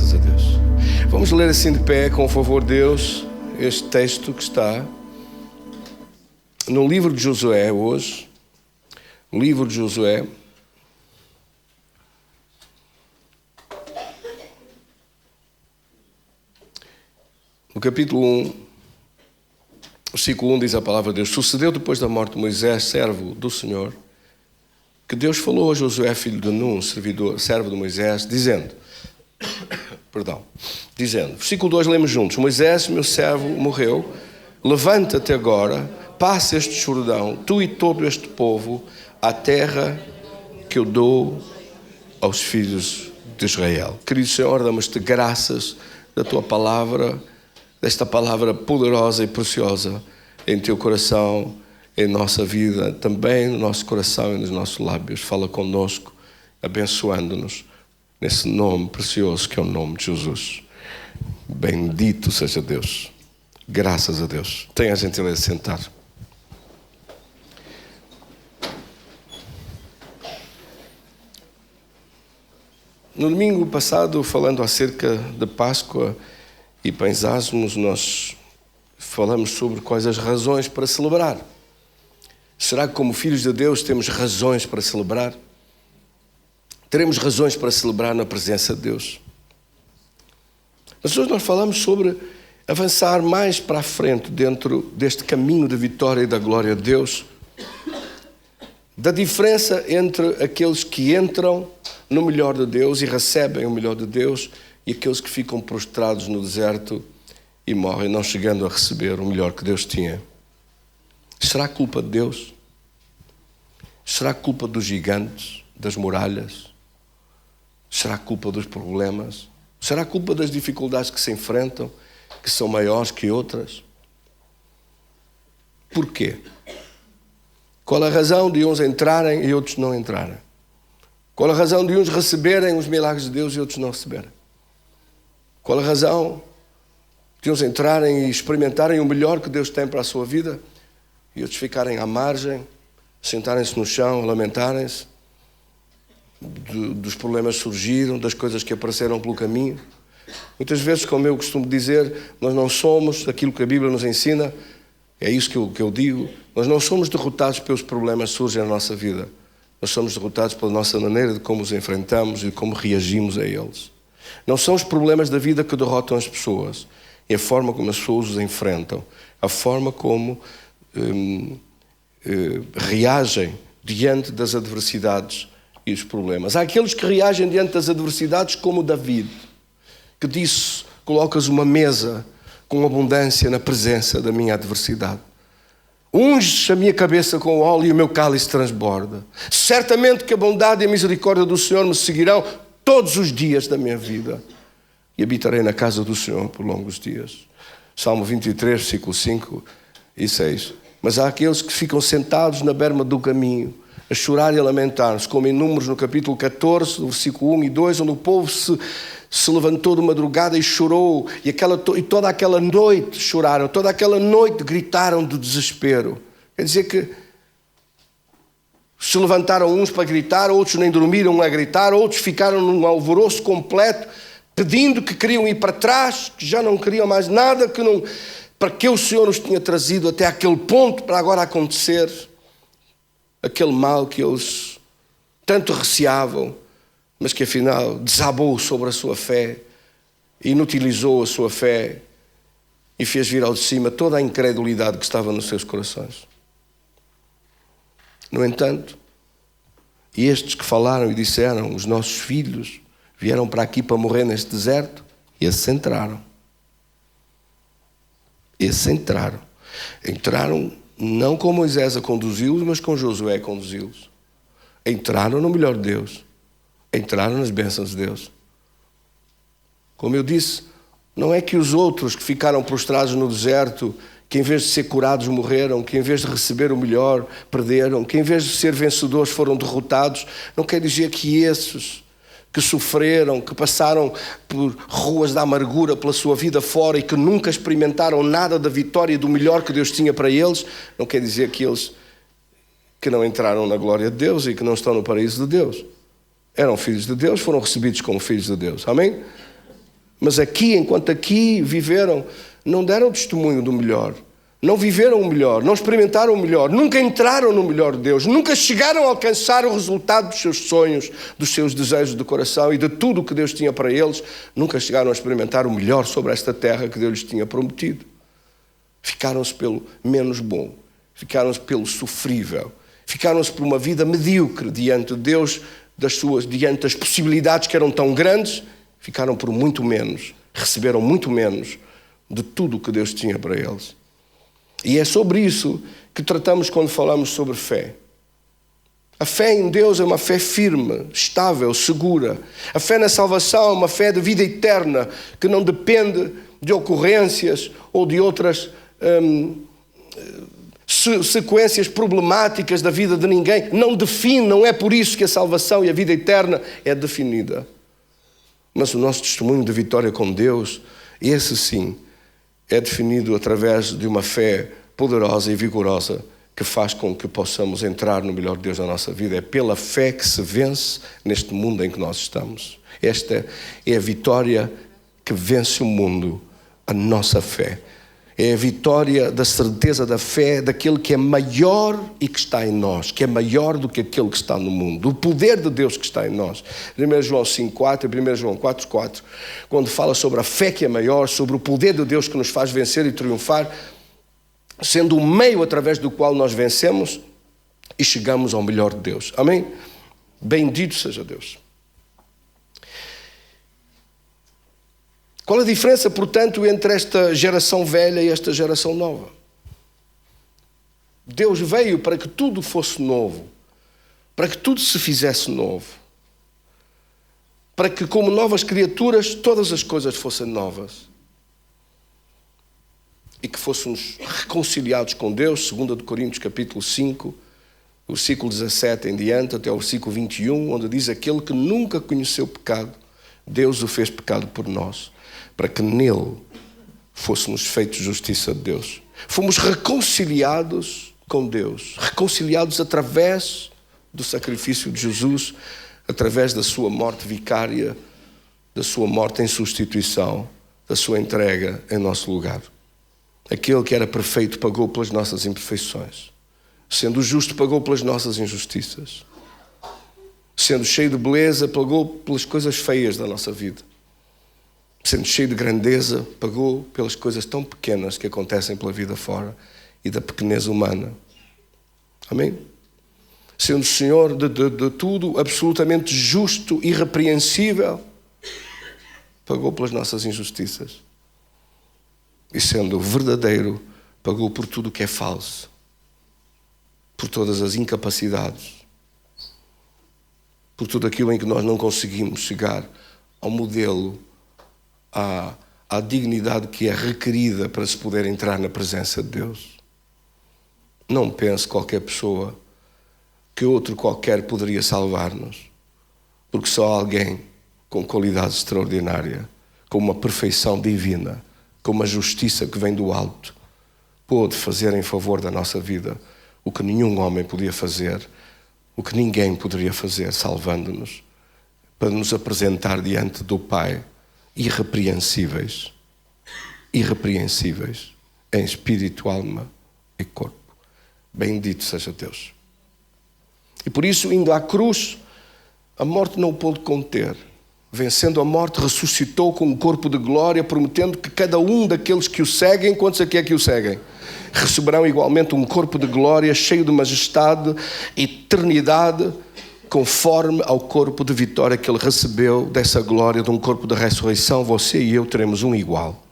Graças a Deus. Vamos ler assim de pé, com o favor de Deus, este texto que está no livro de Josué hoje. O livro de Josué. No capítulo 1, versículo 1 diz a palavra de Deus: sucedeu depois da morte de Moisés, servo do Senhor, que Deus falou a Josué, filho de Nun, servo de Moisés, dizendo, versículo 2, lemos juntos: Moisés, meu servo, morreu, levanta-te agora, passa este Jordão, tu e todo este povo, à terra que eu dou aos filhos de Israel. Querido Senhor, damos-te graças da tua palavra, desta palavra poderosa e preciosa em teu coração, em nossa vida, também no nosso coração e nos nossos lábios. Fala connosco, abençoando-nos nesse nome precioso que é o nome de Jesus. Bendito seja Deus. Graças a Deus. Tenha a gentileza de sentar. No domingo passado, falando acerca da Páscoa e pães asmos, nós falamos sobre quais as razões para celebrar. Será que como filhos de Deus temos razões para celebrar? Teremos razões para celebrar na presença de Deus. Mas hoje nós falamos sobre avançar mais para a frente dentro deste caminho da vitória e da glória de Deus, da diferença entre aqueles que entram no melhor de Deus e recebem o melhor de Deus e aqueles que ficam prostrados no deserto e morrem, não chegando a receber o melhor que Deus tinha. Será culpa de Deus? Será culpa dos gigantes, das muralhas? Será culpa dos problemas? Será culpa das dificuldades que se enfrentam, que são maiores que outras? Porquê? Qual a razão de uns entrarem e outros não entrarem? Qual a razão de uns receberem os milagres de Deus e outros não receberem? Qual a razão de uns entrarem e experimentarem o melhor que Deus tem para a sua vida e outros ficarem à margem, sentarem-se no chão, lamentarem-se dos problemas que surgiram, das coisas que apareceram pelo caminho? Muitas vezes, como eu costumo dizer, nós não somos aquilo que a Bíblia nos ensina, é isso que eu digo, nós não somos derrotados pelos problemas que surgem na nossa vida, nós somos derrotados pela nossa maneira de como os enfrentamos e de como reagimos a eles. Não são os problemas da vida que derrotam as pessoas, é a forma como as pessoas os enfrentam, a forma como reagem diante das adversidades e os problemas. Há aqueles que reagem diante das adversidades como David, que disse: colocas uma mesa com abundância na presença da minha adversidade. Unges a minha cabeça com óleo e o meu cálice transborda. Certamente que a bondade e a misericórdia do Senhor me seguirão todos os dias da minha vida e habitarei na casa do Senhor por longos dias. Salmo 23, versículo 5 e 6. Mas há aqueles que ficam sentados na berma do caminho, a chorar e a lamentar-se, como em Números no capítulo 14, versículo 1 e 2, onde o povo se levantou de madrugada e chorou, e toda aquela noite choraram, toda aquela noite gritaram de desespero. Quer dizer que se levantaram uns para gritar, outros nem dormiram a gritar, outros ficaram num alvoroço completo, pedindo que queriam ir para trás, que já não queriam mais nada, para que o Senhor nos tinha trazido até aquele ponto para agora acontecer aquele mal que eles tanto receavam, mas que afinal desabou sobre a sua fé, inutilizou a sua fé e fez vir ao de cima toda a incredulidade que estava nos seus corações. No entanto, estes que falaram e disseram: os nossos filhos vieram para aqui para morrer neste deserto, esses entraram. Entraram não com Moisés a conduzi-los, mas com Josué a conduzi-los. Entraram no melhor de Deus. Entraram nas bênçãos de Deus. Como eu disse, não é que os outros que ficaram prostrados no deserto, que em vez de ser curados morreram, que em vez de receber o melhor perderam, que em vez de ser vencedores foram derrotados. Não quer dizer que esses que sofreram, que passaram por ruas da amargura pela sua vida fora e que nunca experimentaram nada da vitória e do melhor que Deus tinha para eles, não quer dizer que eles que não entraram na glória de Deus e que não estão no paraíso de Deus. Eram filhos de Deus, foram recebidos como filhos de Deus. Amém? Mas aqui, enquanto aqui viveram, não deram testemunho do melhor. Não viveram o melhor, não experimentaram o melhor, nunca entraram no melhor de Deus, nunca chegaram a alcançar o resultado dos seus sonhos, dos seus desejos de coração e de tudo o que Deus tinha para eles. Nunca chegaram a experimentar o melhor sobre esta terra que Deus lhes tinha prometido. Ficaram-se pelo menos bom, ficaram-se pelo sofrível, ficaram-se por uma vida medíocre diante de Deus, diante das possibilidades que eram tão grandes, ficaram por muito menos, receberam muito menos de tudo o que Deus tinha para eles. E é sobre isso que tratamos quando falamos sobre fé. A fé em Deus é uma fé firme, estável, segura. A fé na salvação é uma fé de vida eterna, que não depende de ocorrências ou de outras sequências problemáticas da vida de ninguém. Não define, não é por isso que a salvação e a vida eterna é definida. Mas o nosso testemunho de vitória com Deus, esse sim, é definido através de uma fé poderosa e vigorosa que faz com que possamos entrar no melhor de Deus na nossa vida. É pela fé que se vence neste mundo em que nós estamos. Esta é a vitória que vence o mundo, a nossa fé. É a vitória da certeza da fé daquele que é maior e que está em nós, que é maior do que aquele que está no mundo, do poder de Deus que está em nós. 1 João 5,4 e 1 João 4,4, quando fala sobre a fé que é maior, sobre o poder de Deus que nos faz vencer e triunfar, sendo o meio através do qual nós vencemos e chegamos ao melhor de Deus. Amém? Bendito seja Deus. Qual a diferença, portanto, entre esta geração velha e esta geração nova? Deus veio para que tudo fosse novo, para que tudo se fizesse novo, para que, como novas criaturas, todas as coisas fossem novas e que fôssemos reconciliados com Deus, 2 Coríntios capítulo 5, versículo 17 em diante, até o versículo 21, onde diz: aquele que nunca conheceu pecado, Deus o fez pecado por nós, para que nele fôssemos feitos justiça de Deus. Fomos reconciliados com Deus, reconciliados através do sacrifício de Jesus, através da sua morte vicária, da sua morte em substituição, da sua entrega em nosso lugar. Aquele que era perfeito pagou pelas nossas imperfeições. Sendo justo, pagou pelas nossas injustiças. Sendo cheio de beleza, pagou pelas coisas feias da nossa vida. Sendo cheio de grandeza, pagou pelas coisas tão pequenas que acontecem pela vida fora e da pequeneza humana. Amém? Sendo Senhor de tudo, absolutamente justo, irrepreensível, pagou pelas nossas injustiças. E sendo verdadeiro, pagou por tudo o que é falso, por todas as incapacidades, por tudo aquilo em que nós não conseguimos chegar ao modelo, à dignidade que é requerida para se poder entrar na presença de Deus. Não pense qualquer pessoa que outro qualquer poderia salvar-nos, porque só alguém com qualidade extraordinária, com uma perfeição divina, com uma justiça que vem do alto, pôde fazer em favor da nossa vida o que nenhum homem podia fazer, o que ninguém poderia fazer, salvando-nos, para nos apresentar diante do Pai irrepreensíveis em espírito, alma e corpo. Bendito seja Deus. E por isso, indo à cruz, a morte não o pôde conter. Vencendo a morte, ressuscitou com um corpo de glória, prometendo que cada um daqueles que o seguem, quantos aqui é que o seguem, receberão igualmente um corpo de glória, cheio de majestade, eternidade, conforme ao corpo de vitória que ele recebeu dessa glória, de um corpo de ressurreição. Você e eu teremos um igual.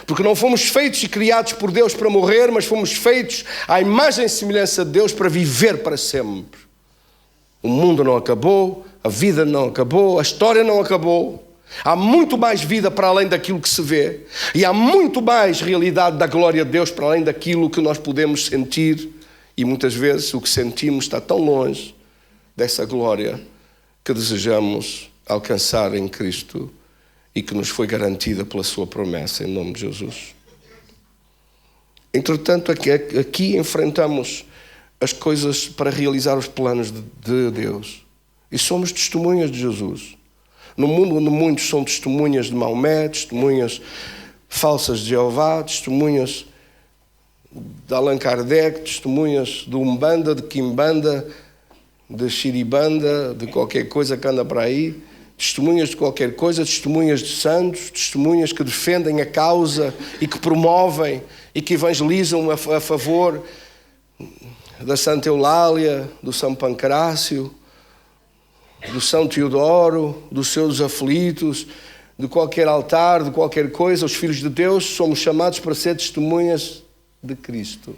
Porque não fomos feitos e criados por Deus para morrer, mas fomos feitos à imagem e semelhança de Deus para viver para sempre. O mundo não acabou, a vida não acabou, a história não acabou. Há muito mais vida para além daquilo que se vê. E há muito mais realidade da glória de Deus para além daquilo que nós podemos sentir. E muitas vezes o que sentimos está tão longe dessa glória que desejamos alcançar em Cristo e que nos foi garantida pela sua promessa, em nome de Jesus. Entretanto, aqui enfrentamos as coisas para realizar os planos de Deus. E somos testemunhas de Jesus. No mundo onde muitos são testemunhas de Maomé, testemunhas falsas de Jeová, testemunhas de Allan Kardec, testemunhas de Umbanda, de Quimbanda, de Xiribanda, de qualquer coisa que anda para aí, testemunhas de qualquer coisa, testemunhas de santos, testemunhas que defendem a causa e que promovem e que evangelizam a favor da Santa Eulália, do São Pancrácio, do São Teodoro, dos seus aflitos, de qualquer altar, de qualquer coisa. Os filhos de Deus somos chamados para ser testemunhas de Cristo.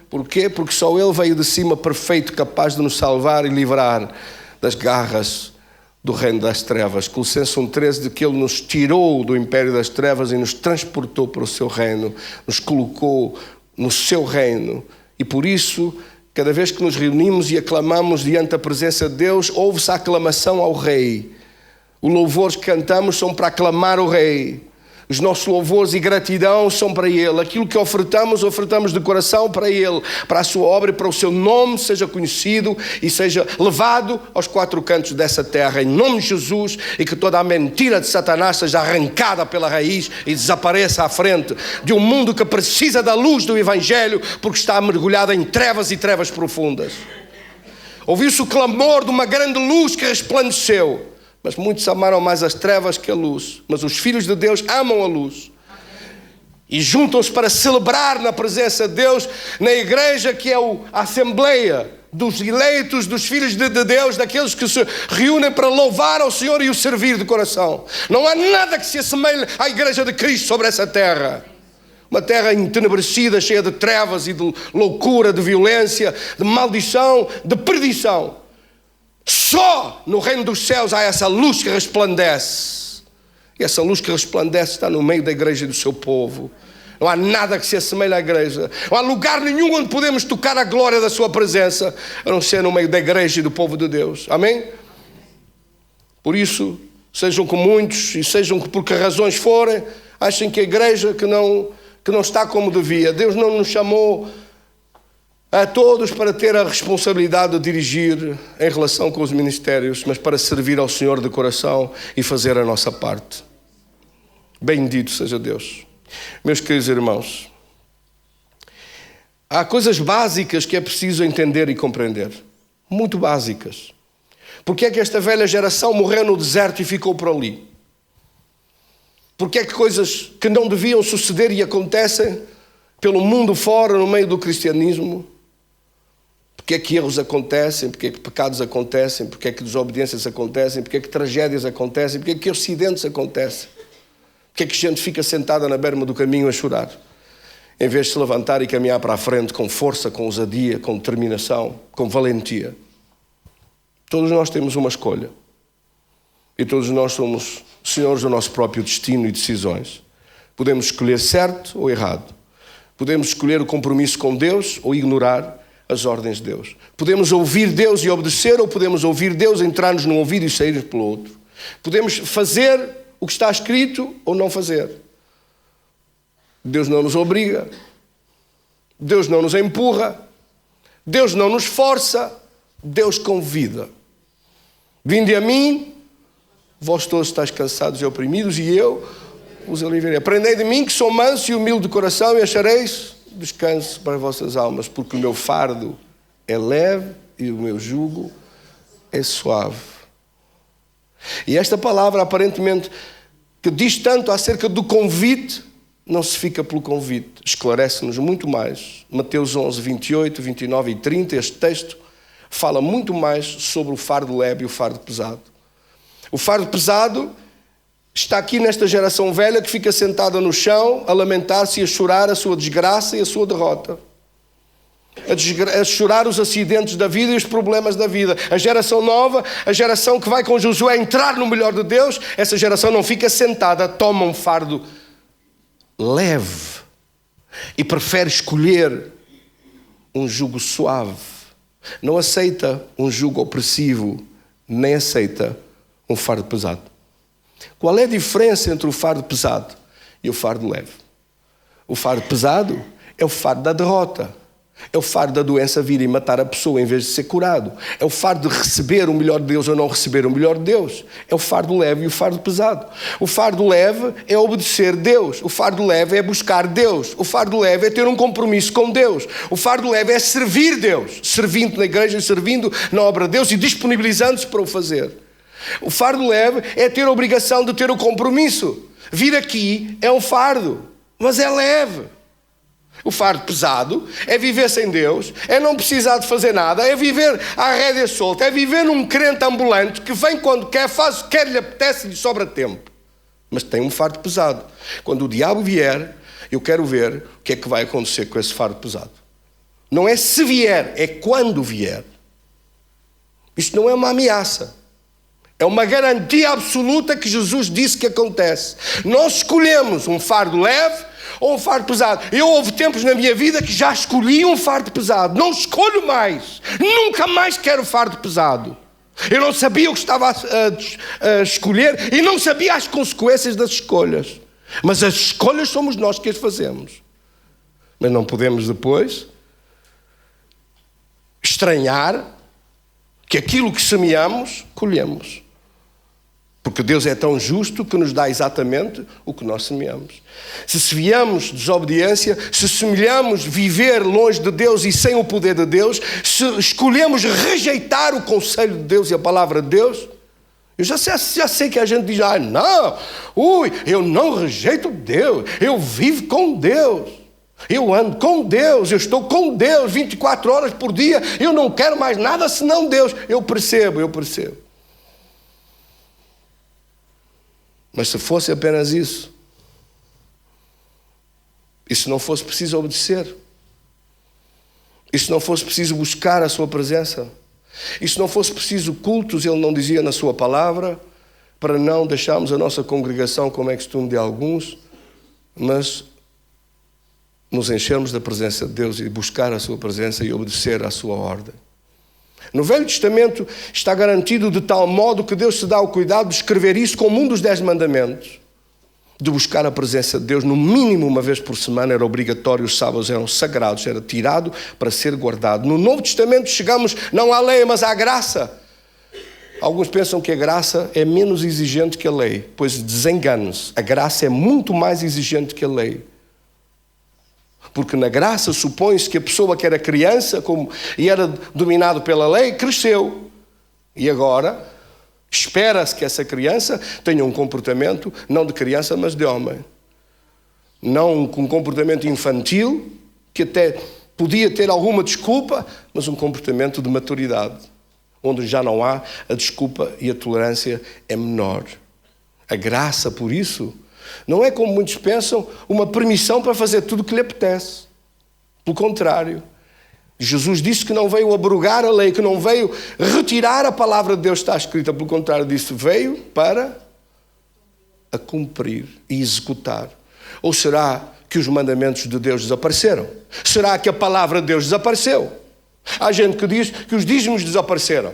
Porquê? Porque só Ele veio de cima perfeito, capaz de nos salvar e livrar das garras do reino das trevas. Colossenses 1,13, de que Ele nos tirou do império das trevas e nos transportou para o seu reino, nos colocou no seu reino. E por isso, cada vez que nos reunimos e aclamamos diante da presença de Deus, ouve-se a aclamação ao Rei. Os louvores que cantamos são para aclamar o Rei. Os nossos louvores e gratidão são para Ele. Aquilo que ofertamos de coração para Ele, para a sua obra e para o seu nome seja conhecido e seja levado aos quatro cantos dessa terra, em nome de Jesus, e que toda a mentira de Satanás seja arrancada pela raiz e desapareça à frente de um mundo que precisa da luz do Evangelho, porque está mergulhado em trevas e trevas profundas. Ouviu-se o clamor de uma grande luz que resplandeceu. Mas muitos amaram mais as trevas que a luz. Mas os filhos de Deus amam a luz. E juntam-se para celebrar na presença de Deus, na igreja que é a assembleia dos eleitos, dos filhos de Deus, daqueles que se reúnem para louvar ao Senhor e o servir de coração. Não há nada que se assemelhe à igreja de Cristo sobre essa terra. Uma terra entenebrecida, cheia de trevas e de loucura, de violência, de maldição, de perdição. Só no reino dos céus há essa luz que resplandece. E essa luz que resplandece está no meio da igreja e do seu povo. Não há nada que se assemelhe à igreja. Não há lugar nenhum onde podemos tocar a glória da sua presença, a não ser no meio da igreja e do povo de Deus. Amém? Por isso, sejam com muitos e sejam por que razões forem, achem que a igreja que não está como devia. Deus não nos chamou a todos para ter a responsabilidade de dirigir em relação com os ministérios, mas para servir ao Senhor de coração e fazer a nossa parte. Bendito seja Deus. Meus queridos irmãos, há coisas básicas que é preciso entender e compreender. Muito básicas. Porque é que esta velha geração morreu no deserto e ficou por ali? Porque é que coisas que não deviam suceder e acontecem pelo mundo fora, no meio do cristianismo? Porque é que erros acontecem, porque é que pecados acontecem, porque é que desobediências acontecem, porque é que tragédias acontecem, porque é que acidentes acontecem, porque é que gente fica sentada na berma do caminho a chorar, em vez de se levantar e caminhar para a frente com força, com ousadia, com determinação, com valentia. Todos nós temos uma escolha e todos nós somos senhores do nosso próprio destino e decisões. Podemos escolher certo ou errado, podemos escolher o compromisso com Deus ou ignorar as ordens de Deus. Podemos ouvir Deus e obedecer, ou podemos ouvir Deus, entrar-nos num ouvido e sair pelo outro. Podemos fazer o que está escrito ou não fazer. Deus não nos obriga. Deus não nos empurra. Deus não nos força. Deus convida. Vinde a mim, vós todos estáis cansados e oprimidos, e eu vos aliviarei. Aprendei de mim, que sou manso e humilde de coração, e achareis descanso para as vossas almas, porque o meu fardo é leve e o meu jugo é suave. E esta palavra, aparentemente, que diz tanto acerca do convite, não se fica pelo convite. Esclarece-nos muito mais. Mateus 11, 28, 29 e 30, este texto fala muito mais sobre o fardo leve e o fardo pesado. O fardo pesado está aqui nesta geração velha que fica sentada no chão a lamentar-se e a chorar a sua desgraça e a sua derrota. A chorar os acidentes da vida e os problemas da vida. A geração nova, a geração que vai com Josué entrar no melhor de Deus, essa geração não fica sentada, toma um fardo leve e prefere escolher um jugo suave. Não aceita um jugo opressivo, nem aceita um fardo pesado. Qual é a diferença entre o fardo pesado e o fardo leve? O fardo pesado é o fardo da derrota. É o fardo da doença vir e matar a pessoa em vez de ser curado. É o fardo de receber o melhor de Deus ou não receber o melhor de Deus. É o fardo leve e o fardo pesado. O fardo leve é obedecer Deus. O fardo leve é buscar Deus. O fardo leve é ter um compromisso com Deus. O fardo leve é servir Deus. Servindo na igreja, servindo na obra de Deus e disponibilizando-se para o fazer. O fardo leve é ter a obrigação de ter o compromisso. Vir aqui é um fardo, mas é leve. O fardo pesado é viver sem Deus, é não precisar de fazer nada, é viver à rédea solta, é viver num crente ambulante que vem quando quer, faz o que quer, lhe apetece e lhe sobra tempo. Mas tem um fardo pesado. Quando o diabo vier, eu quero ver o que é que vai acontecer com esse fardo pesado. Não é se vier, é quando vier. Isto não é uma ameaça. É uma garantia absoluta que Jesus disse que acontece. Nós escolhemos um fardo leve ou um fardo pesado. Eu houve tempos na minha vida que já escolhi um fardo pesado. Não escolho mais. Nunca mais quero fardo pesado. Eu não sabia o que estava a escolher e não sabia as consequências das escolhas. Mas as escolhas somos nós que as fazemos. Mas não podemos depois estranhar que aquilo que semeamos, colhemos. Porque Deus é tão justo que nos dá exatamente o que nós semeamos. Se semeamos desobediência, se semelhamos viver longe de Deus e sem o poder de Deus, se escolhemos rejeitar o conselho de Deus e a palavra de Deus, eu já sei que a gente diz, eu não rejeito Deus, eu vivo com Deus, eu ando com Deus, eu estou com Deus 24 horas por dia, eu não quero mais nada senão Deus. Eu percebo. Mas se fosse apenas isso, e se não fosse preciso obedecer, e se não fosse preciso buscar a sua presença, e se não fosse preciso cultos, ele não dizia na sua palavra, para não deixarmos a nossa congregação como é costume de alguns, mas nos enchermos da presença de Deus e buscar a sua presença e obedecer à sua ordem. No Velho Testamento está garantido de tal modo que Deus se dá o cuidado de escrever isso como um dos 10 mandamentos, de buscar a presença de Deus no mínimo uma vez por semana. Era obrigatório, os sábados eram sagrados, era tirado para ser guardado. No Novo Testamento chegamos não à lei, mas à graça. Alguns pensam que a graça é menos exigente que a lei, pois desengane-se, a graça é muito mais exigente que a lei. Porque na graça supõe-se que a pessoa que era criança e era dominado pela lei, cresceu. E agora espera-se que essa criança tenha um comportamento não de criança, mas de homem. Não com um comportamento infantil, que até podia ter alguma desculpa, mas um comportamento de maturidade, onde já não há a desculpa e a tolerância é menor. A graça, por isso, não é, como muitos pensam, uma permissão para fazer tudo o que lhe apetece. Pelo contrário, Jesus disse que não veio abrogar a lei, que não veio retirar a palavra de Deus que está escrita. Pelo contrário disso, veio para a cumprir e executar. Ou será que os mandamentos de Deus desapareceram? Será que a palavra de Deus desapareceu? Há gente que diz que os dízimos desapareceram,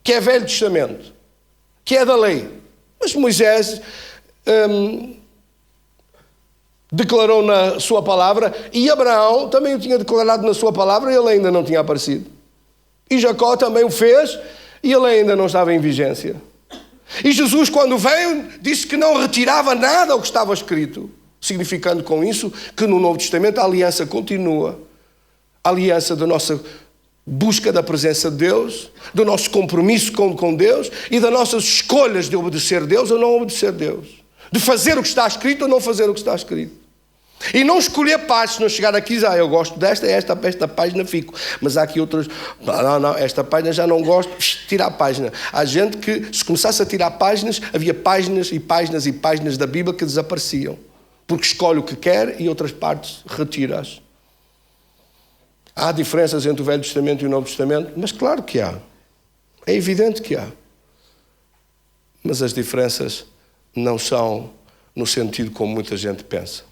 que é Velho Testamento, que é da lei. Mas Moisés declarou na sua palavra, e Abraão também o tinha declarado na sua palavra e ele ainda não tinha aparecido. E Jacó também o fez e ele ainda não estava em vigência. E Jesus, quando veio, disse que não retirava nada ao que estava escrito, significando com isso que no Novo Testamento a aliança continua. A aliança da nossa busca da presença de Deus, do nosso compromisso com Deus e das nossas escolhas de obedecer a Deus ou não obedecer a Deus. De fazer o que está escrito ou não fazer o que está escrito. E não escolher páginas, não chegar aqui e dizer, eu gosto desta, esta página fico. Mas há aqui outras, não, esta página já não gosto, tirar a página. Há gente que, se começasse a tirar páginas, havia páginas e páginas e páginas da Bíblia que desapareciam. Porque escolhe o que quer e outras partes retira-as. Há diferenças entre o Velho Testamento e o Novo Testamento? Mas claro que há. É evidente que há. Mas as diferenças não são no sentido como muita gente pensa.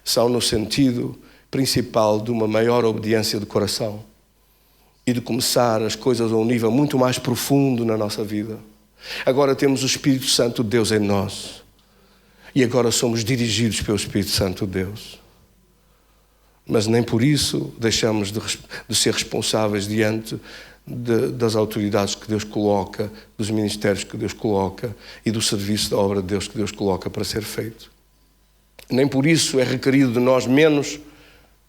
São no sentido principal de uma maior obediência de coração e de começar as coisas a um nível muito mais profundo na nossa vida. Agora temos o Espírito Santo de Deus em nós e agora somos dirigidos pelo Espírito Santo de Deus. Mas nem por isso deixamos de ser responsáveis diante das autoridades que Deus coloca, dos ministérios que Deus coloca e do serviço da obra de Deus que Deus coloca para ser feito. Nem por isso é requerido de nós menos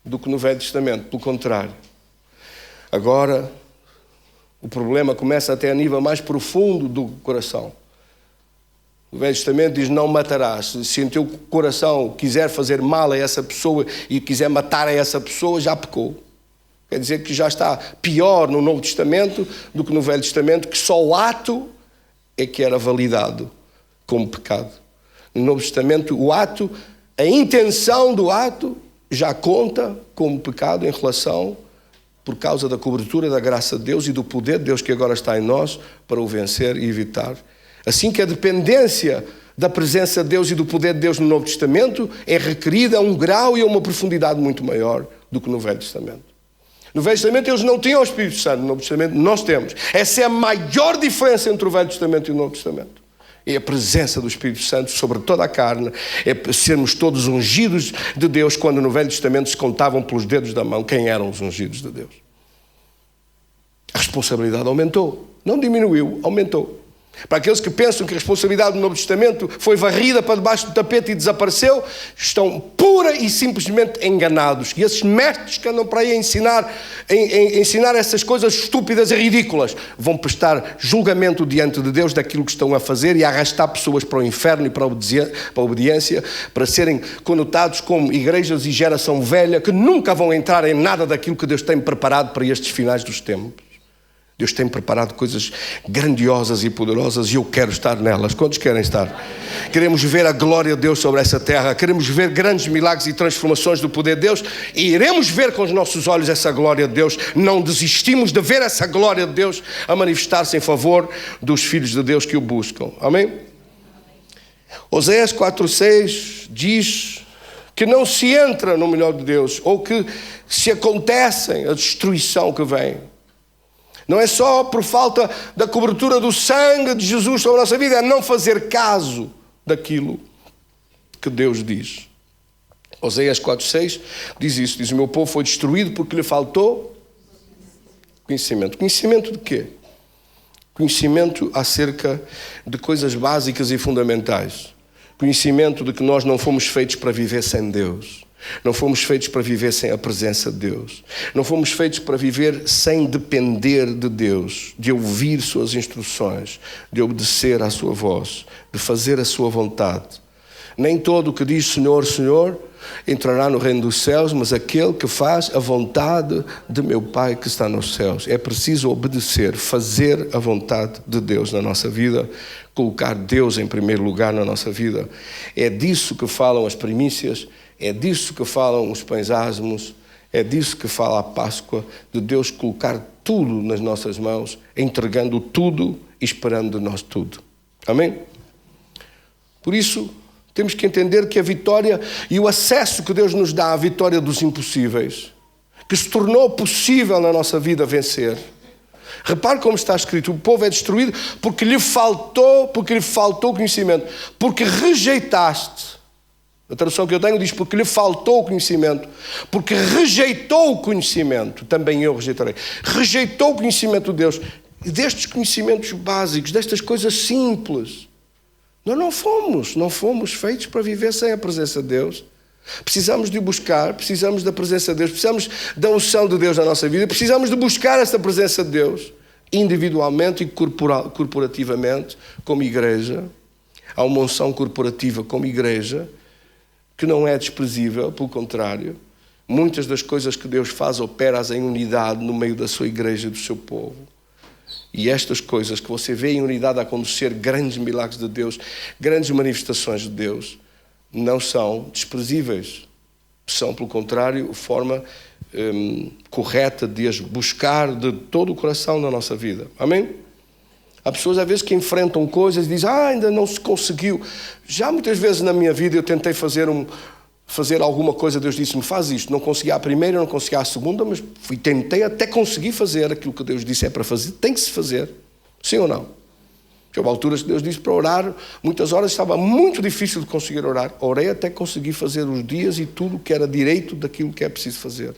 do que no Velho Testamento, pelo contrário. Agora, o problema começa até a nível mais profundo do coração. O Velho Testamento diz: não matarás. Se em teu coração quiser fazer mal a essa pessoa e quiser matar a essa pessoa, já pecou. Quer dizer que já está pior no Novo Testamento do que no Velho Testamento, que só o ato é que era validado como pecado. No Novo Testamento, o ato, a intenção do ato já conta como pecado em relação, por causa da cobertura da graça de Deus e do poder de Deus que agora está em nós para o vencer e evitar. Assim que a dependência da presença de Deus e do poder de Deus no Novo Testamento é requerida a um grau e a uma profundidade muito maior do que no Velho Testamento. No Velho Testamento eles não tinham o Espírito Santo, no Novo Testamento nós temos. Essa é a maior diferença entre o Velho Testamento e o Novo Testamento. É a presença do Espírito Santo sobre toda a carne, é sermos todos ungidos de Deus, quando no Velho Testamento se contavam pelos dedos da mão quem eram os ungidos de Deus. A responsabilidade aumentou, não diminuiu, aumentou. Para aqueles que pensam que a responsabilidade do Novo Testamento foi varrida para debaixo do tapete e desapareceu, estão pura e simplesmente enganados. E esses mestres que andam para aí a ensinar essas coisas estúpidas e ridículas vão prestar julgamento diante de Deus daquilo que estão a fazer e a arrastar pessoas para o inferno e para a obediência, para serem conotados como igrejas e geração velha que nunca vão entrar em nada daquilo que Deus tem preparado para estes finais dos tempos. Deus tem preparado coisas grandiosas e poderosas e eu quero estar nelas. Quantos querem estar? Queremos ver a glória de Deus sobre essa terra. Queremos ver grandes milagres e transformações do poder de Deus. E iremos ver com os nossos olhos essa glória de Deus. Não desistimos de ver essa glória de Deus a manifestar-se em favor dos filhos de Deus que o buscam. Amém? Oséias 4:6 diz que não se entra no melhor de Deus, ou que se acontecem a destruição que vem. Não é só por falta da cobertura do sangue de Jesus sobre a nossa vida, é não fazer caso daquilo que Deus diz. Oséias 4:6 diz isso, diz: o meu povo foi destruído porque lhe faltou conhecimento. Conhecimento de quê? Conhecimento acerca de coisas básicas e fundamentais. Conhecimento de que nós não fomos feitos para viver sem Deus. Não fomos feitos para viver sem a presença de Deus. Não fomos feitos para viver sem depender de Deus, de ouvir suas instruções, de obedecer à sua voz, de fazer a sua vontade. Nem todo o que diz Senhor, Senhor entrará no reino dos céus, mas aquele que faz a vontade de meu Pai que está nos céus. É preciso obedecer, fazer a vontade de Deus na nossa vida, colocar Deus em primeiro lugar na nossa vida. É disso que falam as primícias. É disso que falam os pães ázimos, é disso que fala a Páscoa, de Deus colocar tudo nas nossas mãos, entregando tudo e esperando de nós tudo. Amém? Por isso, temos que entender que a vitória e o acesso que Deus nos dá à vitória dos impossíveis, que se tornou possível na nossa vida vencer. Repare como está escrito: o povo é destruído porque lhe faltou conhecimento, porque rejeitaste. A tradução que eu tenho diz: porque lhe faltou o conhecimento, porque rejeitou o conhecimento, também eu rejeitarei. Rejeitou o conhecimento de Deus, e destes conhecimentos básicos, destas coisas simples. Nós não fomos feitos para viver sem a presença de Deus. Precisamos de buscar, precisamos da presença de Deus, precisamos da unção de Deus na nossa vida, precisamos de buscar essa presença de Deus, individualmente e corporativamente, como igreja. Há uma unção corporativa como igreja, que não é desprezível, pelo contrário. Muitas das coisas que Deus faz, opera-as em unidade no meio da sua igreja e do seu povo. E estas coisas que você vê em unidade a acontecer, grandes milagres de Deus, grandes manifestações de Deus, não são desprezíveis. São, pelo contrário, a forma correta de as buscar de todo o coração na nossa vida. Amém? Há pessoas, às vezes, que enfrentam coisas e dizem: ainda não se conseguiu. Já muitas vezes na minha vida eu tentei fazer alguma coisa, Deus disse-me: faz isto. Não consegui à primeira, não consegui à segunda, mas tentei até conseguir fazer aquilo que Deus disse é para fazer. Tem que se fazer. Sim ou não? Houve alturas que Deus disse para orar, muitas horas estava muito difícil de conseguir orar. Orei até conseguir fazer os dias e tudo que era direito daquilo que é preciso fazer.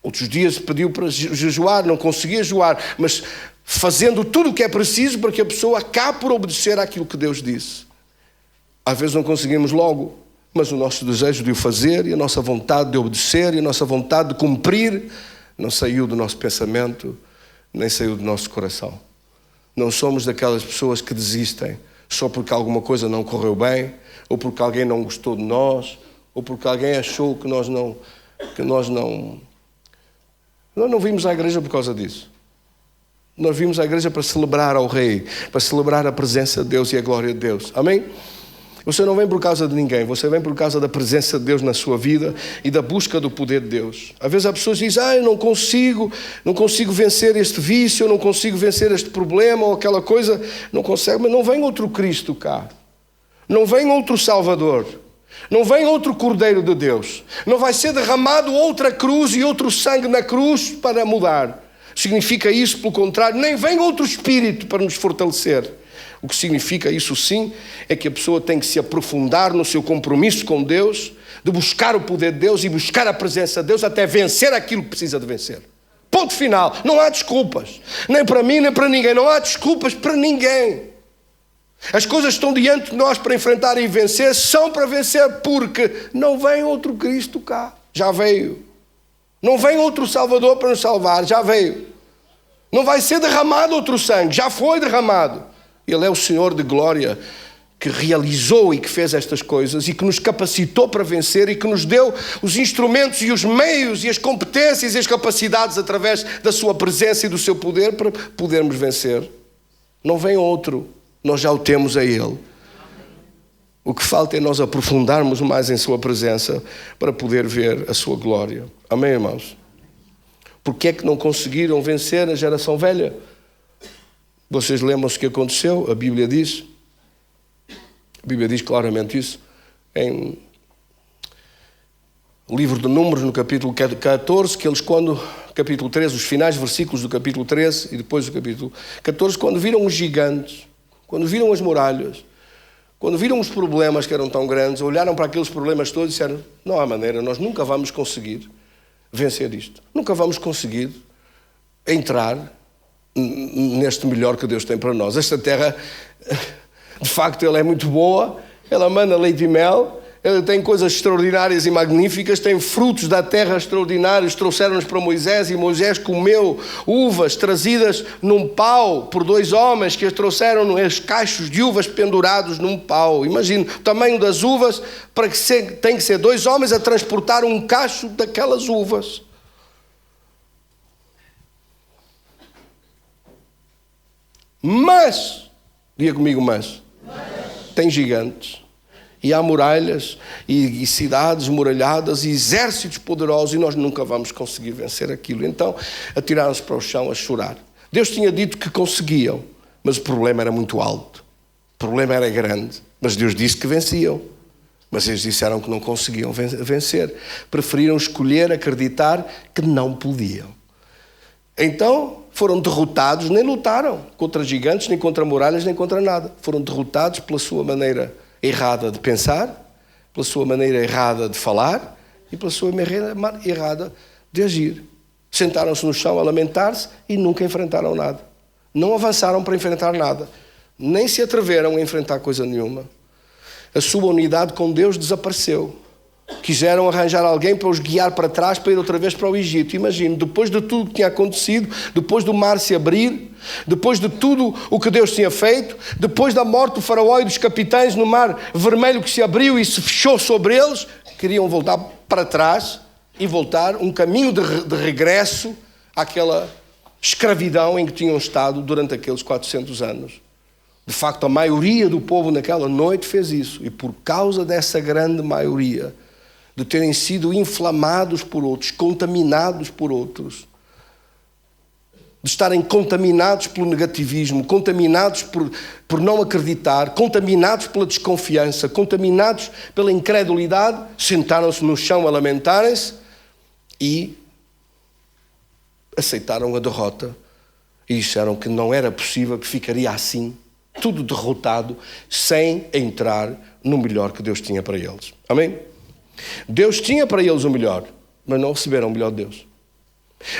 Outros dias pediu para jejuar, não conseguia jejuar, mas fazendo tudo o que é preciso para que a pessoa acabe por obedecer àquilo que Deus disse. Às vezes não conseguimos logo, mas o nosso desejo de o fazer e a nossa vontade de obedecer e a nossa vontade de cumprir não saiu do nosso pensamento, nem saiu do nosso coração. Não somos daquelas pessoas que desistem só porque alguma coisa não correu bem, ou porque alguém não gostou de nós, ou porque alguém achou que nós não vimos à igreja por causa disso. Nós vimos à igreja para celebrar ao Rei, para celebrar a presença de Deus e a glória de Deus. Amém? Você não vem por causa de ninguém, você vem por causa da presença de Deus na sua vida e da busca do poder de Deus. Às vezes as pessoas dizem, eu não consigo vencer este vício, eu não consigo vencer este problema ou aquela coisa, não consegue, mas não vem outro Cristo cá. Não vem outro Salvador. Não vem outro Cordeiro de Deus. Não vai ser derramado outra cruz e outro sangue na cruz para mudar. Significa isso, pelo contrário, nem vem outro Espírito para nos fortalecer. O que significa isso sim, é que a pessoa tem que se aprofundar no seu compromisso com Deus, de buscar o poder de Deus e buscar a presença de Deus até vencer aquilo que precisa de vencer. Ponto final. Não há desculpas. Nem para mim, nem para ninguém. Não há desculpas para ninguém. As coisas estão diante de nós para enfrentar e vencer, são para vencer porque não vem outro Cristo cá. Já veio. Não vem outro Salvador para nos salvar. Já veio. Não vai ser derramado outro sangue. Já foi derramado. Ele é o Senhor de glória que realizou e que fez estas coisas e que nos capacitou para vencer e que nos deu os instrumentos e os meios e as competências e as capacidades através da sua presença e do seu poder para podermos vencer. Não vem outro, nós já o temos a Ele. O que falta é nós aprofundarmos mais em sua presença para poder ver a sua glória. Amém, irmãos? Porque é que não conseguiram vencer a geração velha? Vocês lembram-se o que aconteceu? A Bíblia diz claramente isso, em livro de Números, no capítulo 14, que eles capítulo 13, os finais versículos do capítulo 13 e depois do capítulo 14, quando viram os gigantes, quando viram as muralhas, quando viram os problemas que eram tão grandes, olharam para aqueles problemas todos e disseram, não há maneira, nós nunca vamos conseguir vencer isto. Nunca vamos conseguir entrar neste melhor que Deus tem para nós. Esta terra, de facto, ela é muito boa, ela mana leite e mel, ela tem coisas extraordinárias e magníficas, tem frutos da terra extraordinários, trouxeram-nos para Moisés e Moisés comeu uvas trazidas num pau por 2 homens que as trouxeram nos cachos de uvas pendurados num pau. Imagina o tamanho das uvas, tem que ser 2 homens a transportar um cacho daquelas uvas. Mas, diga comigo, mas tem gigantes, e há muralhas, e cidades muralhadas, e exércitos poderosos, e nós nunca vamos conseguir vencer aquilo. Então, atiraram-se para o chão a chorar. Deus tinha dito que conseguiam, mas o problema era muito alto, o problema era grande, mas Deus disse que venciam. Mas eles disseram que não conseguiam vencer, preferiram escolher acreditar que não podiam. Então, foram derrotados, nem lutaram contra gigantes, nem contra muralhas, nem contra nada. Foram derrotados pela sua maneira errada de pensar, pela sua maneira errada de falar e pela sua maneira errada de agir. Sentaram-se no chão a lamentar-se e nunca enfrentaram nada. Não avançaram para enfrentar nada. Nem se atreveram a enfrentar coisa nenhuma. A sua unidade com Deus desapareceu. Quiseram arranjar alguém para os guiar para trás para ir outra vez para o Egito. Imagine, depois de tudo que tinha acontecido, depois do mar se abrir, depois de tudo o que Deus tinha feito, depois da morte do faraó e dos capitães no mar vermelho que se abriu e se fechou sobre eles, queriam voltar para trás e voltar um caminho de regresso àquela escravidão em que tinham estado durante aqueles 400 anos. De facto, a maioria do povo naquela noite fez isso. E por causa dessa grande maioria, de terem sido inflamados por outros, contaminados por outros, de estarem contaminados pelo negativismo, contaminados por não acreditar, contaminados pela desconfiança, contaminados pela incredulidade, sentaram-se no chão a lamentarem-se e aceitaram a derrota e disseram que não era possível, que ficaria assim tudo derrotado, sem entrar no melhor que Deus tinha para eles. Amém? Deus tinha para eles o melhor, mas não receberam o melhor de Deus.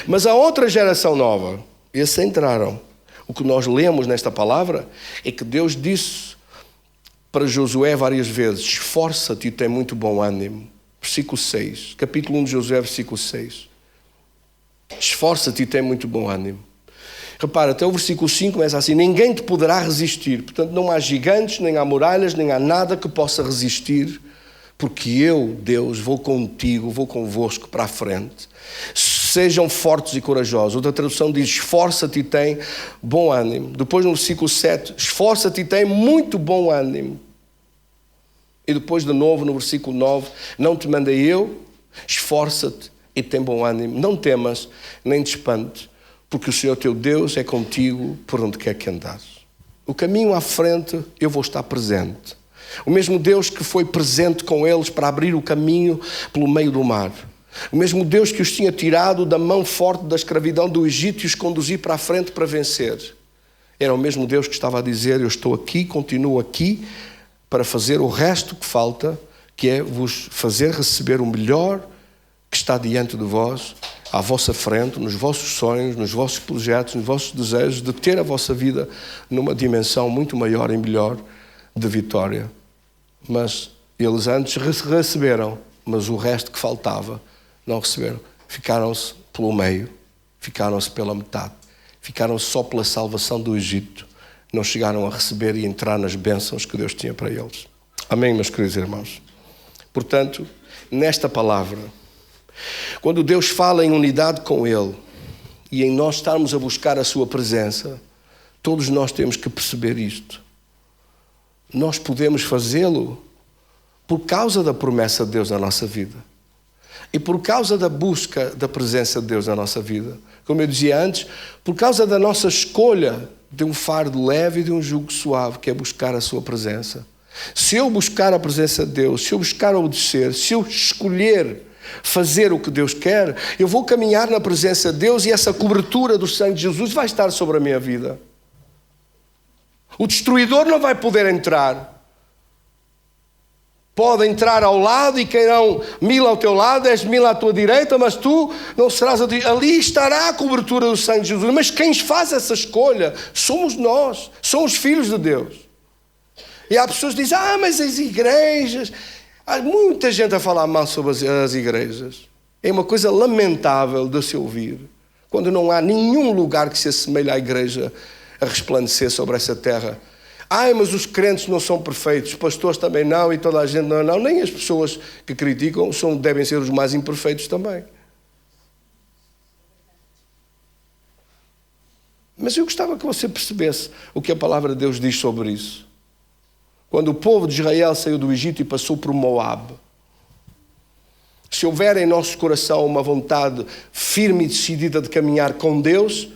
Mas a outra geração nova, esses entraram. O que nós lemos nesta palavra é que Deus disse para Josué várias vezes: esforça-te e tem muito bom ânimo. Versículo 6, capítulo 1 de Josué, versículo 6. Esforça-te e tem muito bom ânimo. Repara, até o versículo 5 começa assim: ninguém te poderá resistir. Portanto, não há gigantes, nem há muralhas, nem há nada que possa resistir, porque eu, Deus, vou contigo, vou convosco para a frente. Sejam fortes e corajosos. Outra tradução diz: esforça-te e tem bom ânimo. Depois no versículo 7, esforça-te e tem muito bom ânimo. E depois de novo no versículo 9, não te mandei eu, esforça-te e tem bom ânimo. Não temas, nem te espantes, porque o Senhor teu Deus é contigo por onde quer que andares. O caminho à frente, eu vou estar presente. O mesmo Deus que foi presente com eles para abrir o caminho pelo meio do mar. O mesmo Deus que os tinha tirado da mão forte da escravidão do Egito e os conduzir para a frente para vencer. Era o mesmo Deus que estava a dizer: eu estou aqui, continuo aqui, para fazer o resto que falta, que é vos fazer receber o melhor que está diante de vós, à vossa frente, nos vossos sonhos, nos vossos projetos, nos vossos desejos, de ter a vossa vida numa dimensão muito maior e melhor de vitória. Mas eles antes receberam, mas o resto que faltava não receberam. Ficaram-se pelo meio, ficaram-se pela metade, ficaram-se só pela salvação do Egito. Não chegaram a receber e entrar nas bênçãos que Deus tinha para eles. Amém, meus queridos irmãos? Portanto, nesta palavra, quando Deus fala em unidade com Ele e em nós estarmos a buscar a sua presença, todos nós temos que perceber isto. Nós podemos fazê-lo por causa da promessa de Deus na nossa vida e por causa da busca da presença de Deus na nossa vida. Como eu dizia antes, por causa da nossa escolha de um fardo leve e de um jugo suave, que é buscar a sua presença. Se eu buscar a presença de Deus, se eu buscar obedecer, se eu escolher fazer o que Deus quer, eu vou caminhar na presença de Deus e essa cobertura do sangue de Jesus vai estar sobre a minha vida. O destruidor não vai poder entrar. Pode entrar ao lado e cairão 1000 ao teu lado, 10.000 à tua direita, mas tu não serás ali estará a cobertura do sangue de Jesus. Mas quem faz essa escolha somos nós, somos filhos de Deus. E há pessoas que dizem: mas as igrejas... Há muita gente a falar mal sobre as igrejas. É uma coisa lamentável de se ouvir, quando não há nenhum lugar que se assemelhe à igreja a resplandecer sobre essa terra. Mas os crentes não são perfeitos, os pastores também não, e toda a gente não. Nem as pessoas que criticam devem ser os mais imperfeitos também. Mas eu gostava que você percebesse o que a palavra de Deus diz sobre isso. Quando o povo de Israel saiu do Egito e passou por Moab, se houver em nosso coração uma vontade firme e decidida de caminhar com Deus,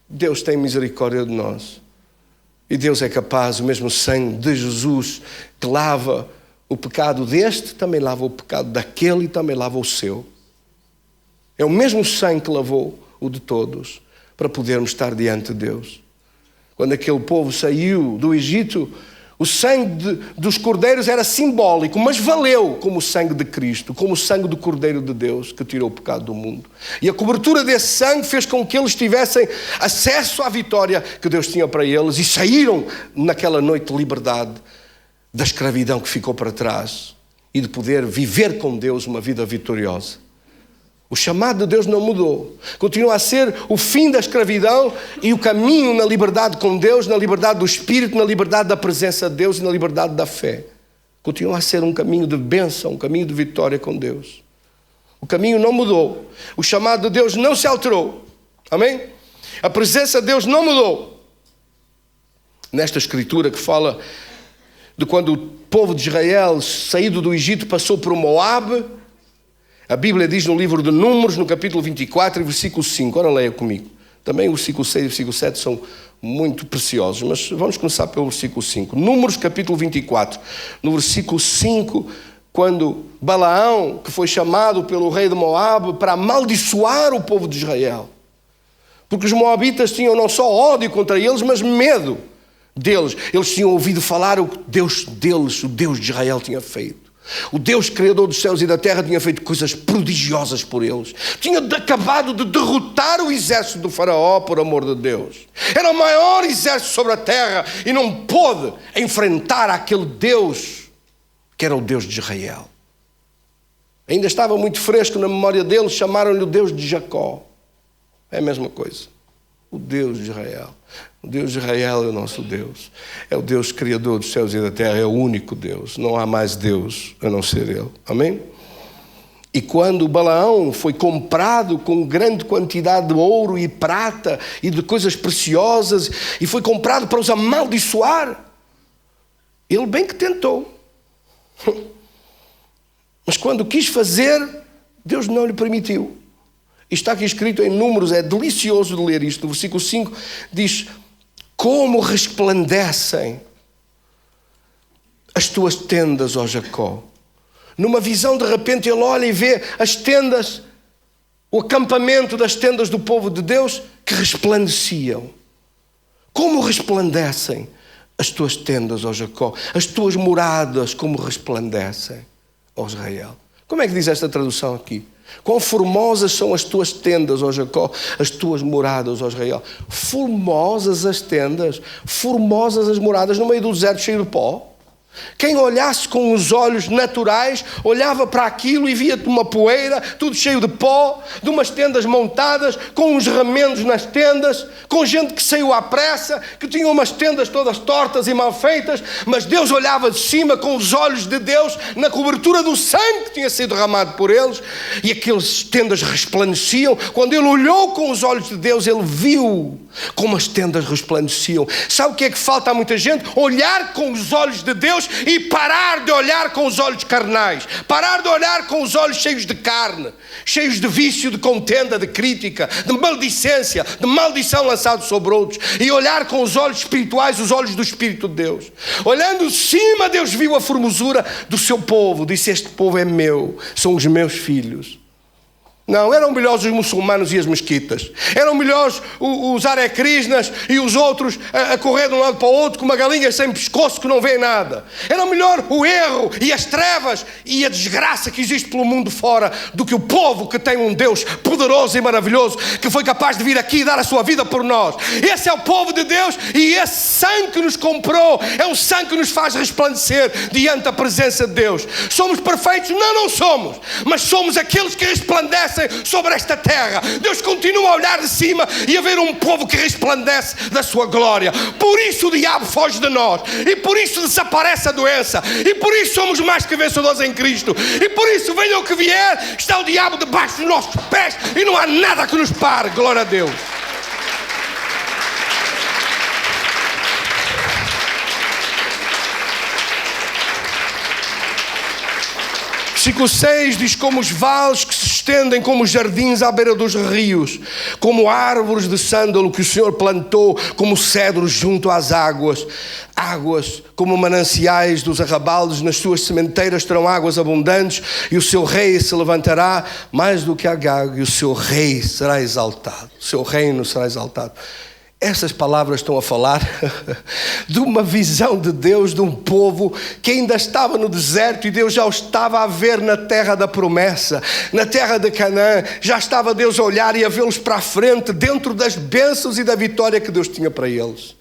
Deus tem misericórdia de nós. E Deus é capaz, o mesmo sangue de Jesus que lava o pecado deste, também lava o pecado daquele e também lava o seu. É o mesmo sangue que lavou o de todos, para podermos estar diante de Deus. Quando aquele povo saiu do Egito, o sangue dos cordeiros era simbólico, mas valeu como o sangue de Cristo, como o sangue do Cordeiro de Deus que tirou o pecado do mundo. E a cobertura desse sangue fez com que eles tivessem acesso à vitória que Deus tinha para eles e saíram naquela noite de liberdade da escravidão que ficou para trás e de poder viver com Deus uma vida vitoriosa. O chamado de Deus não mudou. Continua a ser o fim da escravidão e o caminho na liberdade com Deus, na liberdade do Espírito, na liberdade da presença de Deus e na liberdade da fé. Continua a ser um caminho de bênção, um caminho de vitória com Deus. O caminho não mudou. O chamado de Deus não se alterou. Amém? A presença de Deus não mudou. Nesta escritura que fala de quando o povo de Israel, saído do Egito, passou por Moab, a Bíblia diz no livro de Números, no capítulo 24, versículo 5. Ora, leia comigo. Também o versículo 6 e o versículo 7 são muito preciosos, mas vamos começar pelo versículo 5. Números, capítulo 24. No versículo 5, quando Balaão, que foi chamado pelo rei de Moab para amaldiçoar o povo de Israel. Porque os moabitas tinham não só ódio contra eles, mas medo. deles. Eles tinham ouvido falar o que Deus deles, o Deus de Israel, tinha feito. O Deus Criador dos céus e da terra tinha feito coisas prodigiosas por eles. Tinha acabado de derrotar o exército do faraó, por amor de Deus. Era o maior exército sobre a terra e não pôde enfrentar aquele Deus que era o Deus de Israel. Ainda estava muito fresco na memória deles, chamaram-lhe o Deus de Jacó. É a mesma coisa. O Deus de Israel. O Deus de Israel é o nosso Deus. É o Deus Criador dos céus e da terra. É o único Deus. Não há mais Deus a não ser Ele. Amém? E quando Balaão foi comprado com grande quantidade de ouro e prata e de coisas preciosas, e foi comprado para os amaldiçoar, ele bem que tentou. Mas quando quis fazer, Deus não lhe permitiu. Está aqui escrito em Números, é delicioso de ler isto. No versículo 5 diz: como resplandecem as tuas tendas, ó Jacó. Numa visão, de repente, ele olha e vê as tendas, o acampamento das tendas do povo de Deus que resplandeciam. Como resplandecem as tuas tendas, ó Jacó. As tuas moradas, como resplandecem, ó Israel. Como é que diz esta tradução aqui? Quão formosas são as tuas tendas, ó Jacó, as tuas moradas, ó Israel. Formosas as tendas, formosas as moradas no meio do deserto cheio de pó. Quem olhasse com os olhos naturais, olhava para aquilo e via uma poeira, tudo cheio de pó, de umas tendas montadas, com uns remendos nas tendas, com gente que saiu à pressa, que tinha umas tendas todas tortas e mal feitas, mas Deus olhava de cima com os olhos de Deus, na cobertura do sangue que tinha sido derramado por eles, e aquelas tendas resplandeciam. Quando ele olhou com os olhos de Deus, ele viu como as tendas resplandeciam. Sabe o que é que falta a muita gente? Olhar com os olhos de Deus e parar de olhar com os olhos carnais, parar de olhar com os olhos cheios de carne, cheios de vício, de contenda, de crítica, de maledicência, de maldição lançada sobre outros, e olhar com os olhos espirituais, os olhos do Espírito de Deus. Olhando de cima, Deus viu a formosura do seu povo, disse: este povo é meu, são os meus filhos. Não, eram melhores os muçulmanos e as mesquitas. Eram melhores os arecrisnas e os outros a correr de um lado para o outro com uma galinha sem pescoço que não vê nada. Era melhor o erro e as trevas e a desgraça que existe pelo mundo fora do que o povo que tem um Deus poderoso e maravilhoso que foi capaz de vir aqui e dar a sua vida por nós. Esse é o povo de Deus e esse sangue que nos comprou é um sangue que nos faz resplandecer diante da presença de Deus. Somos perfeitos? Não, não somos. Mas somos aqueles que resplandecem sobre esta terra. Deus continua a olhar de cima e a ver um povo que resplandece da sua glória. Por isso o diabo foge de nós, e por isso desaparece a doença, e por isso somos mais que vencedores em Cristo, e por isso, venha o que vier, está o diabo debaixo dos nossos pés e não há nada que nos pare. Glória a Deus. Versículo 6 diz: como os vales que se estendem como os jardins à beira dos rios, como árvores de sândalo que o Senhor plantou, como cedros junto às águas. Águas como mananciais dos arrabaldes, nas suas sementeiras terão águas abundantes, e o seu rei se levantará mais do que Agag, e o seu rei será exaltado. O seu reino será exaltado. Essas palavras estão a falar de uma visão de Deus, de um povo que ainda estava no deserto e Deus já o estava a ver na terra da promessa, na terra de Canaã. Já estava Deus a olhar e a vê-los para a frente, dentro das bênçãos e da vitória que Deus tinha para eles.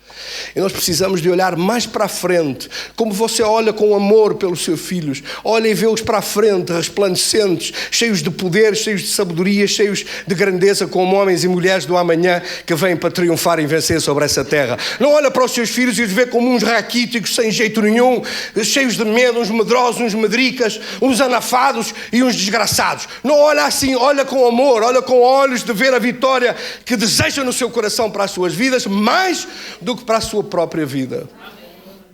E nós precisamos de olhar mais para a frente, como você olha com amor pelos seus filhos. Olha e vê-os para a frente, resplandecentes, cheios de poder, cheios de sabedoria, cheios de grandeza, como homens e mulheres do amanhã que vêm para triunfar e vencer sobre essa terra. Não olha para os seus filhos e os vê como uns raquíticos, sem jeito nenhum, cheios de medo, uns medrosos, uns medricas, uns anafados e uns desgraçados. Não olha assim, olha com amor, olha com olhos de ver a vitória que deseja no seu coração para as suas vidas, mais do que para a sua própria vida.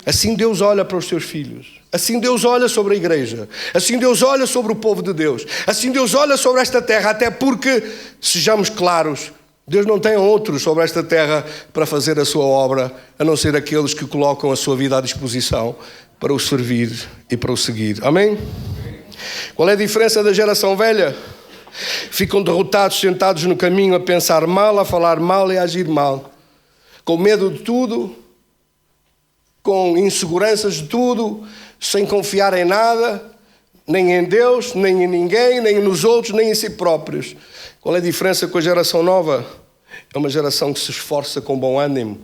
Assim Deus olha para os seus filhos. Assim Deus olha sobre a igreja. Assim Deus olha sobre o povo de Deus. Assim Deus olha sobre esta terra, até porque, sejamos claros, Deus não tem outros sobre esta terra para fazer a sua obra, a não ser aqueles que colocam a sua vida à disposição para o servir e para o seguir. Amém? Qual é a diferença da geração velha? Ficam derrotados, sentados no caminho, a pensar mal, a falar mal e a agir mal, com medo de tudo com inseguranças de tudo, sem confiar em nada, nem em Deus, nem em ninguém, nem nos outros, nem em si próprios. Qual é a diferença com a geração nova? É uma geração que se esforça com bom ânimo,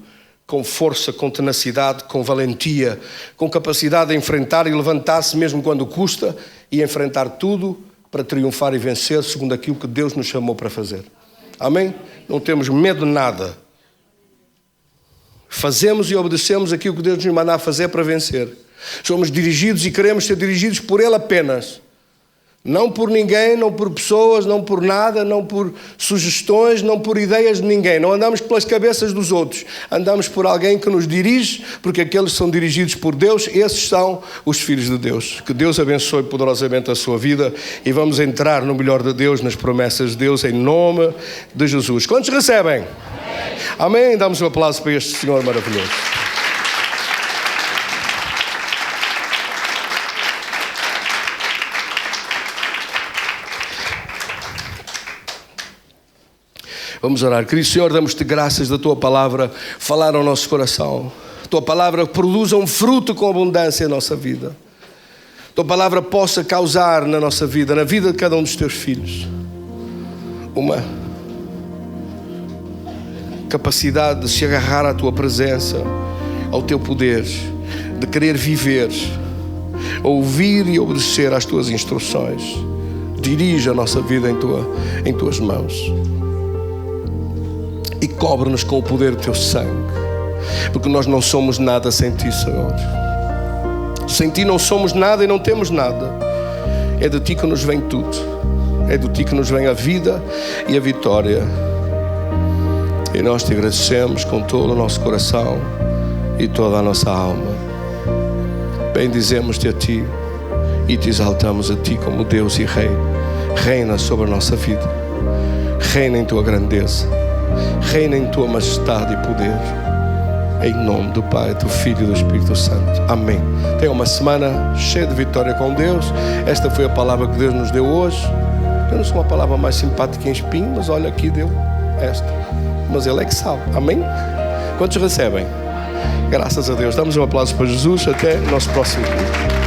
com força, com tenacidade, com valentia, com capacidade de enfrentar e levantar-se mesmo quando custa e enfrentar tudo para triunfar e vencer segundo aquilo que Deus nos chamou para fazer. Amém? Não temos medo de nada. Fazemos e obedecemos aquilo que Deus nos manda a fazer para vencer. Somos dirigidos e queremos ser dirigidos por Ele apenas. Não por ninguém, não por pessoas, não por nada, não por sugestões, não por ideias de ninguém. Não andamos pelas cabeças dos outros. Andamos por alguém que nos dirige, porque aqueles que são dirigidos por Deus, esses são os filhos de Deus. Que Deus abençoe poderosamente a sua vida e vamos entrar no melhor de Deus, nas promessas de Deus, em nome de Jesus. Quantos recebem? Amém? Amém. Damos um aplauso para este Senhor maravilhoso. Vamos orar. Querido Senhor, damos-te graças da Tua Palavra falar ao nosso coração. A Tua Palavra produza um fruto com abundância na nossa vida. A Tua Palavra possa causar na nossa vida, na vida de cada um dos Teus filhos, uma capacidade de se agarrar à Tua presença, ao Teu poder, de querer viver, ouvir e obedecer às Tuas instruções. Dirige a nossa vida em Tuas mãos. E cobre-nos com o poder do Teu sangue, porque nós não somos nada sem Ti, Senhor. Sem Ti não somos nada e não temos nada. É de Ti que nos vem tudo. É de Ti que nos vem a vida e a vitória. E nós Te agradecemos com todo o nosso coração e toda a nossa alma. Bendizemos-Te a Ti e Te exaltamos a Ti como Deus e Rei. Reina sobre a nossa vida. Reina em Tua grandeza. Reina em Tua majestade e poder. Em nome do Pai, do Filho e do Espírito Santo. Amém. Tenha uma semana cheia de vitória com Deus. Esta foi a palavra que Deus nos deu hoje. Eu não sou uma palavra mais simpática em espinho, mas olha, aqui deu esta. Mas Ele é que sabe. Amém? Quantos recebem? Graças a Deus. Damos um aplauso para Jesus. Até o nosso próximo culto.